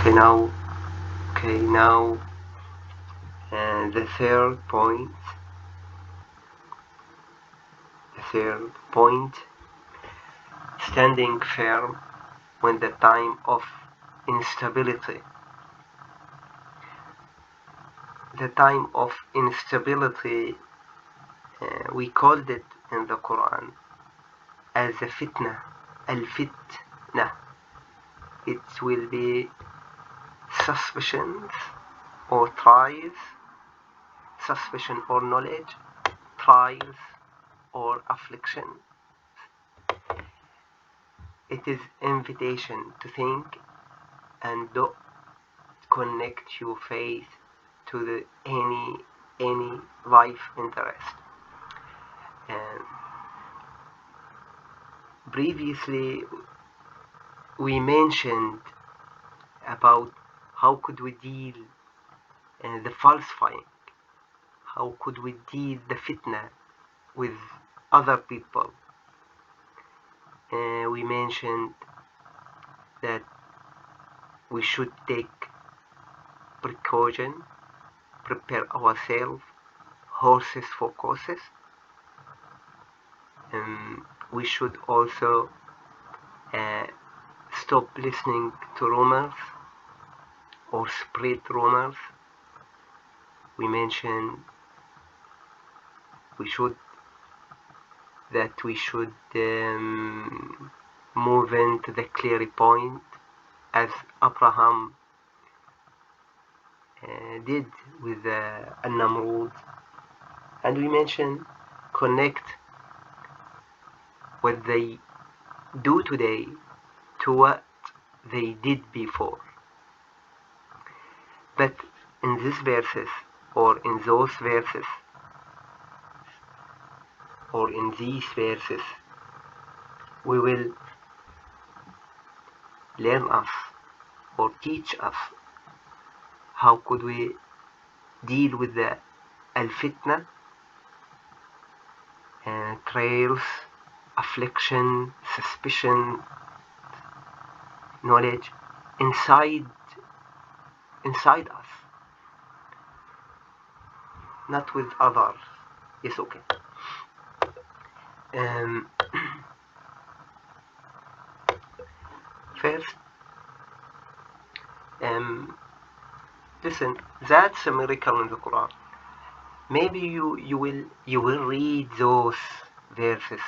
Okay, now, the third point, standing firm when the time of instability. The time of instability, we called it in the Quran as a fitna, al-fitna. It will be suspicions or trials, suspicion or knowledge, trials or affliction. It is invitation to think and don't connect your faith to any life interest. And previously we mentioned about how could we deal the falsifying, how could we deal the fitna with other people. We mentioned that we should take precaution, prepare ourselves, horses for courses. We should also stop listening to rumors or spread rumors. We mentioned we should move into the clear point as Abraham did with Namrud. And we mentioned connect what they do today to what they did before. But in these verses, or in those verses, or in these verses, we will learn us or teach us how could we deal with the al-fitna, trials, affliction, suspicion, knowledge inside us, not with others. Yes, okay. First, listen, that's a miracle in the Quran. Maybe you will read those verses.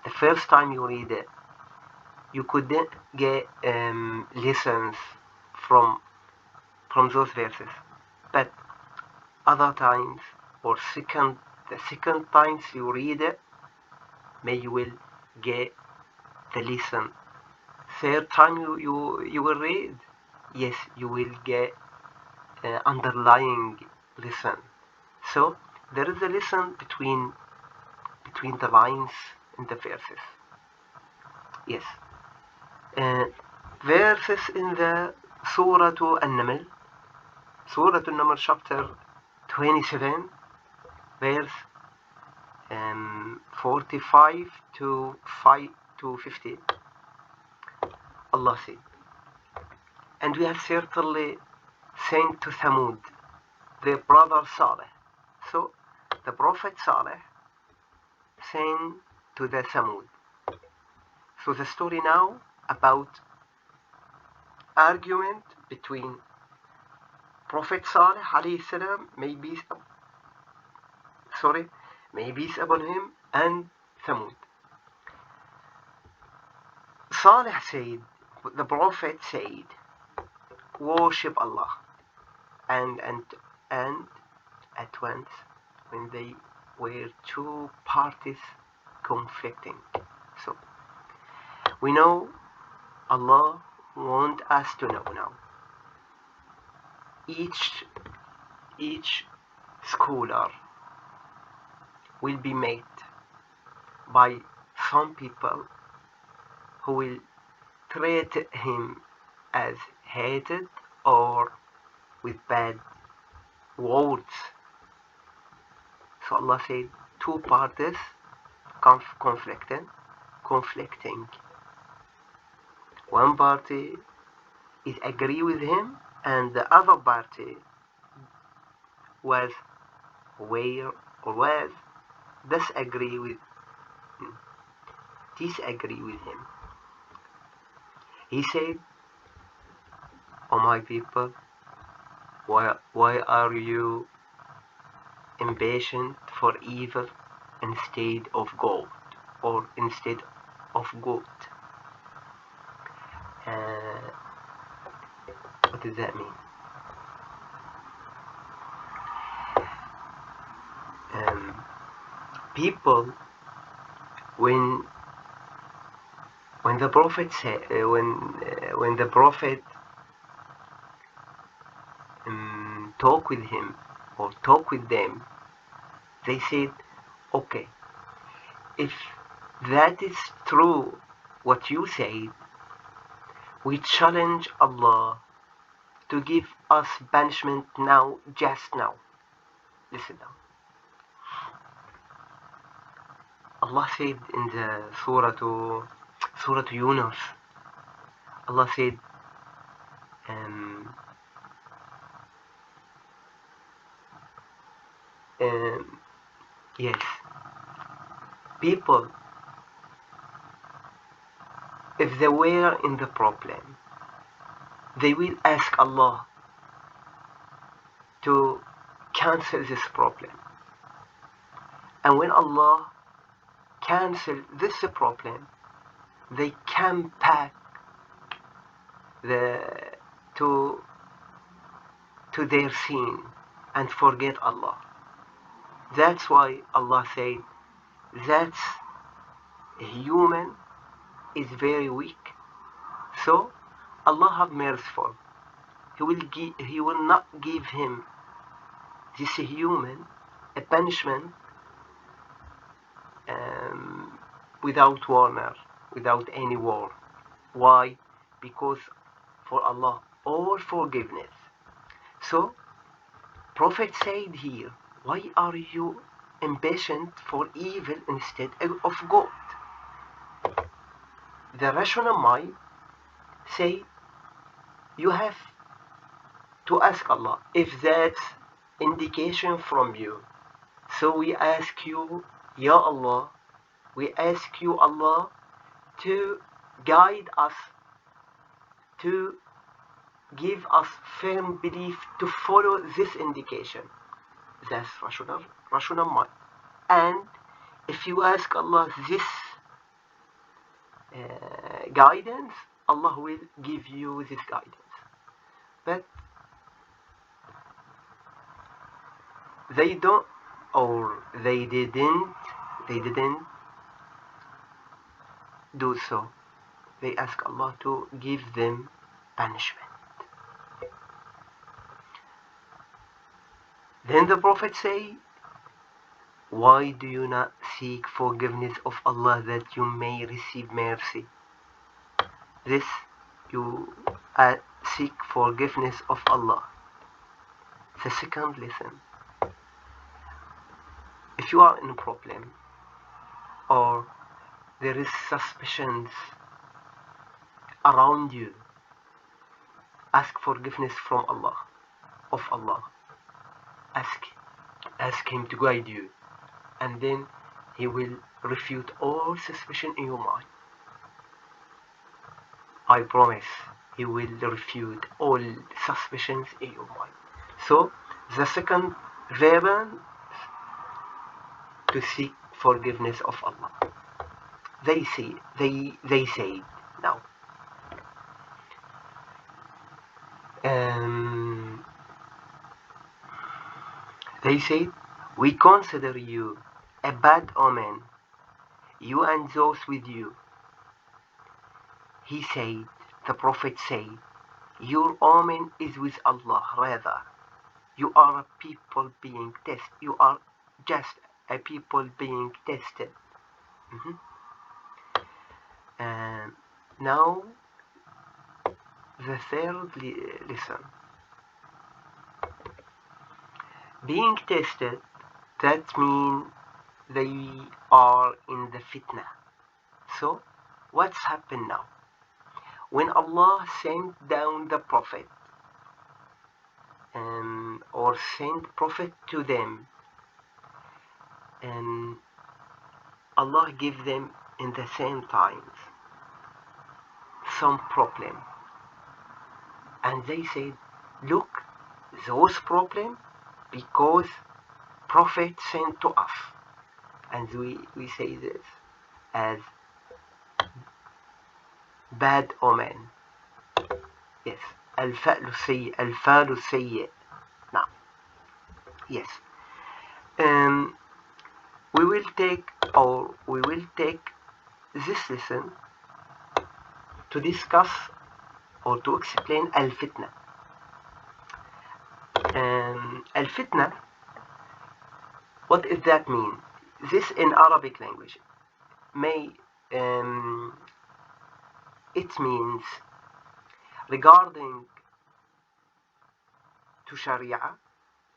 The first time you read it, you could get lessons from those verses. But other times, or the second times you read it, maybe you will get the lesson. Third time you will read, yes, you will get underlying lesson. So there is a lesson between the lines in the verses. Yes. Verses in the Surah An-Naml, Surah An-Naml chapter 27, verse 45 to 50. Allah said, and we have certainly sent to Thamud their brother Saleh. So the Prophet Saleh sent to the Thamud. So the story now about argument between Prophet Saleh alayhi salam, may peace upon him, and Thamud. Saleh said, the Prophet said, worship Allah. And at once, when they were two parties conflicting. So we know Allah wants us to know now. Each scholar will be made by some people who will treat him as hated or with bad words. So Allah said two parties conflicting. One party is agree with him, and the other party was aware or was disagree with disagree with him. He said, "Oh my people, why are you impatient for evil instead of good or instead of good?" What does that mean? People, when the prophet said, when the prophet talk with him or talk with them, they said, "Okay, if that is true, what you said, we challenge Allah to give us punishment now, just now." Listen now. Allah said in the Surah Yunus, Allah said, yes, people, if they were in the problem, they will ask Allah to cancel this problem. And when Allah cancel this problem, they come back to their sin and forget Allah. That's why Allah said that human is very weak. So Allah have merciful. He will not give him, this human, a punishment without warner, without any war. Why? Because for Allah all forgiveness. So Prophet said here, why are you impatient for evil instead of good? The rational mind say, you have to ask Allah if that's indication from you. So we ask you, Ya Allah, we ask you, Allah, to guide us, to give us firm belief to follow this indication. That's rational mind. And if you ask Allah this guidance, Allah will give you this guidance. But they don't, or they didn't do so. They ask Allah to give them punishment. Then the Prophet say, why do you not seek forgiveness of Allah that you may receive mercy? This, you seek forgiveness of Allah. The second lesson. If you are in a problem, or there is suspicions around you, ask forgiveness from Allah, of Allah. Ask Him to guide you, and then He will refute all suspicion in your mind. I promise He will refute all suspicions in your mind. So the second weapon to seek forgiveness of Allah. They say now. They said, we consider you a bad omen, you and those with you. He said, the Prophet said, your omen is with Allah, rather. You are a people being tested. You are just a people being tested. Now, the third lesson. Being tested, that means they are in the fitna. So, what's happened now? when Allah sent down the Prophet or sent Prophet to them, and Allah gave them in the same times some problem, and they said, look, those problem because Prophet sent to us, and we say this as bad omen. Yes, الفعل السيء الفعل السيء. Now, yes, we will take this lesson to discuss or to explain al-fitna. Al-fitna, what does that mean? This in Arabic language it means regarding to Sharia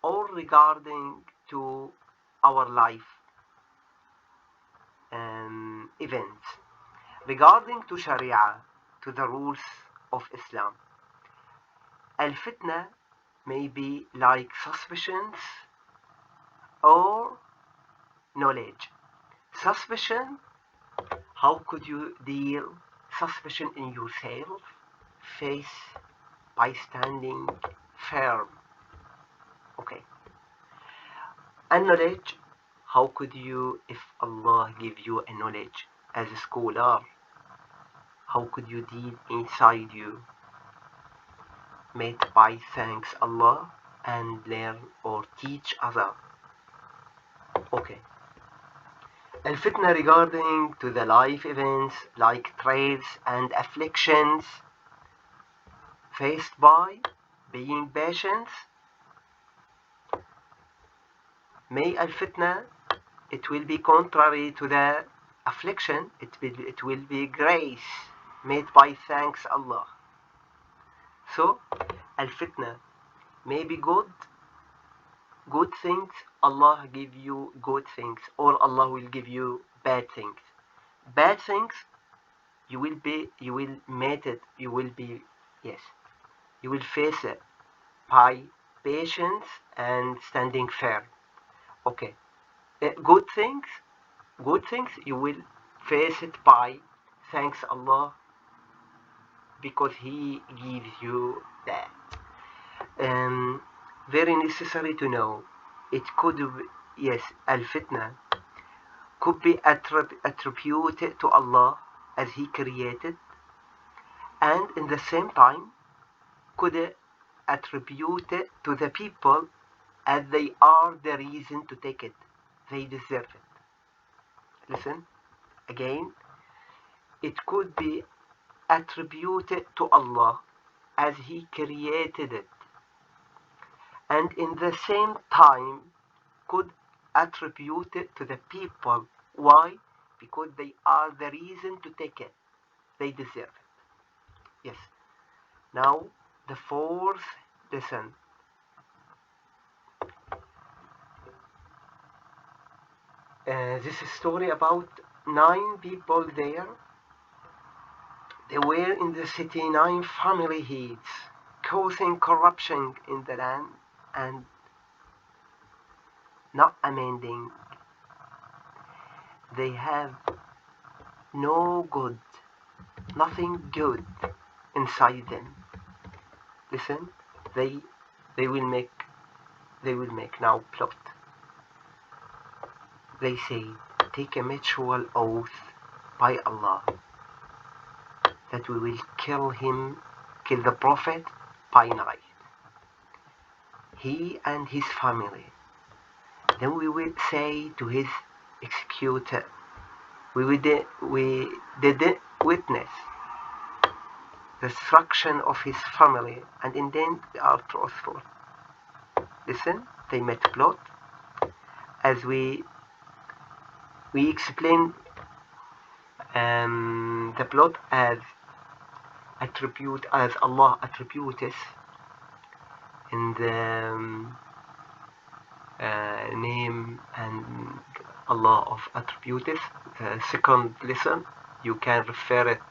or regarding to our life events. Regarding to Sharia, to the rules of Islam, al-fitna may be like suspicions or knowledge. Suspicion, how could you deal suspicion in yourself? Face by standing firm. Okay. And knowledge, how could you, if Allah give you a knowledge as a scholar, how could you deal inside you? Made by thanks Allah and learn or teach others. Okay. Al-fitna regarding to the life events like trials and afflictions faced by being patient. May al-fitna, it will be contrary to the affliction, it will be grace made by thanks Allah. So al-fitna may be good things, Allah give you good things, or Allah will give you bad things. Bad things, you will face it by patience and standing firm. Okay. Good things, you will face it by thanks Allah because He gives you that. Very necessary to know. It could be, yes, al-fitna could be attributed to Allah as He created, and in the same time could attribute it to the people as they are the reason to take it. They deserve it. Listen, again, it could be attributed to Allah as He created it, and in the same time could attribute it to the people. Why? Because they are the reason to take it. They deserve it. Yes. Now, the fourth lesson. This is a story about 9 people there. They were in the city, 9 family heads, causing corruption in the land and not amending. They have no good, nothing good inside them. Listen, they will make now plot. They say, take a mutual oath by Allah that we will kill the Prophet by night, he and his family. Then we will say to his executor, we did witness the destruction of his family, and in the end we are truthful. Listen, they made plot as we explain the plot as Allah attributes in the name and Allah of attributes. The second lesson, you can refer it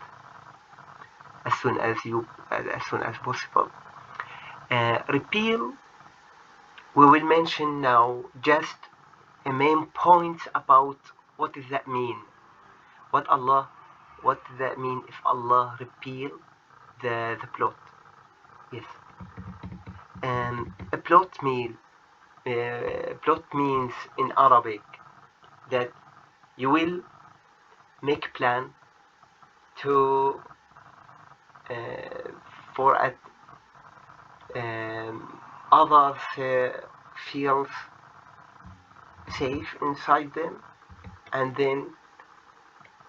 a as soon as possible. Repeal, we will mention now just a main points about what does that mean. What does that mean if Allah repeal the plot? Yes. A plot means in Arabic that you will make plan to for at others feels safe inside them, and then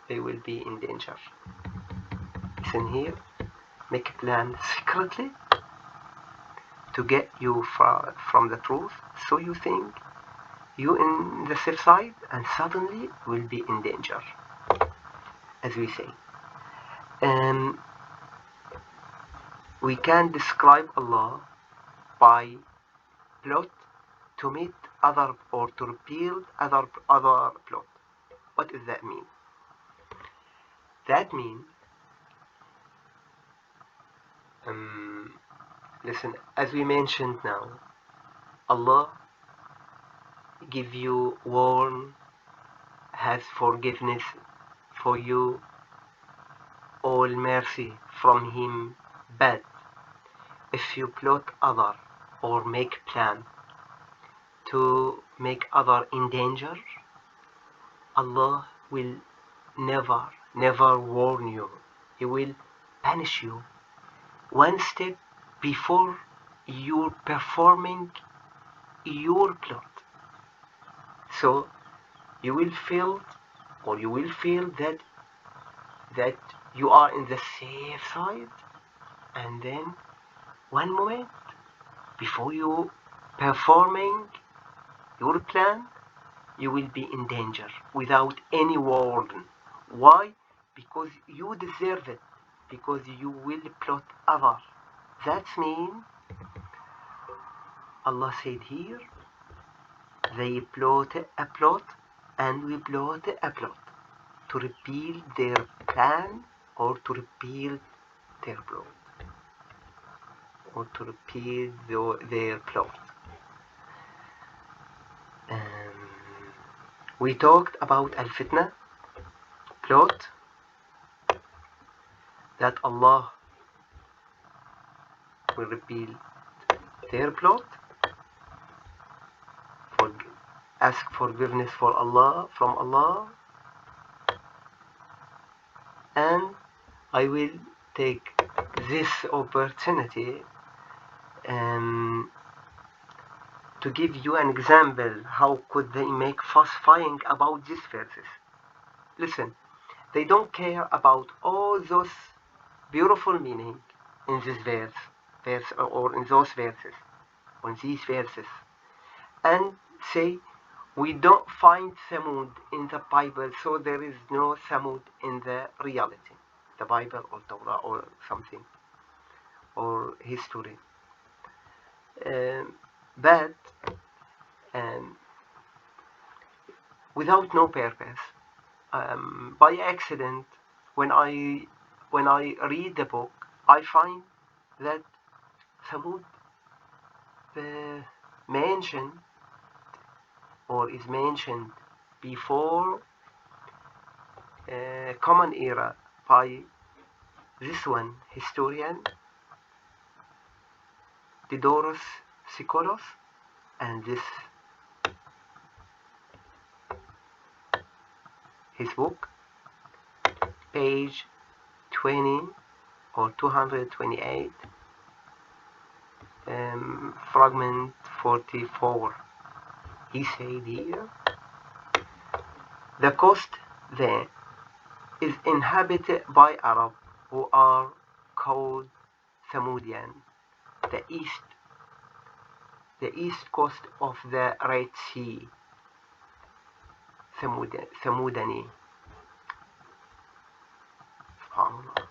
they will be in danger. Listen here, make a plan secretly to get you from the truth, so you think you in the safe side, and suddenly will be in danger, as we say. We can describe Allah by plot to meet other or to repeal other plot. What does that mean? That means, listen, as we mentioned now, Allah give you warn, has forgiveness for you, all mercy from Him, but if you plot other or make plan to make other in danger, Allah will never warn you. He will punish you one step before you're performing your plot. So you will feel that you are in the safe side, and then one moment before you performing your plan, you will be in danger without any warning. Why? Because you deserve it, because you will plot other. That means Allah said here, they plot a plot and we plot a plot to repeal their plan or to repeal their plot or to repeal their plot. We talked about al-fitna plot, that Allah will repeal their plot, ask forgiveness for Allah from Allah, and I will take this opportunity to give you an example how could they make fuss fighting about these verses. Listen, they don't care about all those beautiful meaning in this verse or in those verses, on these verses, and say we don't find Thamud in the Bible, so there is no Thamud in the reality, the Bible or Torah or something, or history. But without no purpose, by accident, when I read the book, I find that Thamud mentioned or is mentioned before Common Era by this one historian Diodorus Siculus, and this his book, page 20 or 228, fragment 44. He said here, the coast there is inhabited by Arab who are called Thamudian, the east coast of the Red Sea, Thamudani. SubhanAllah.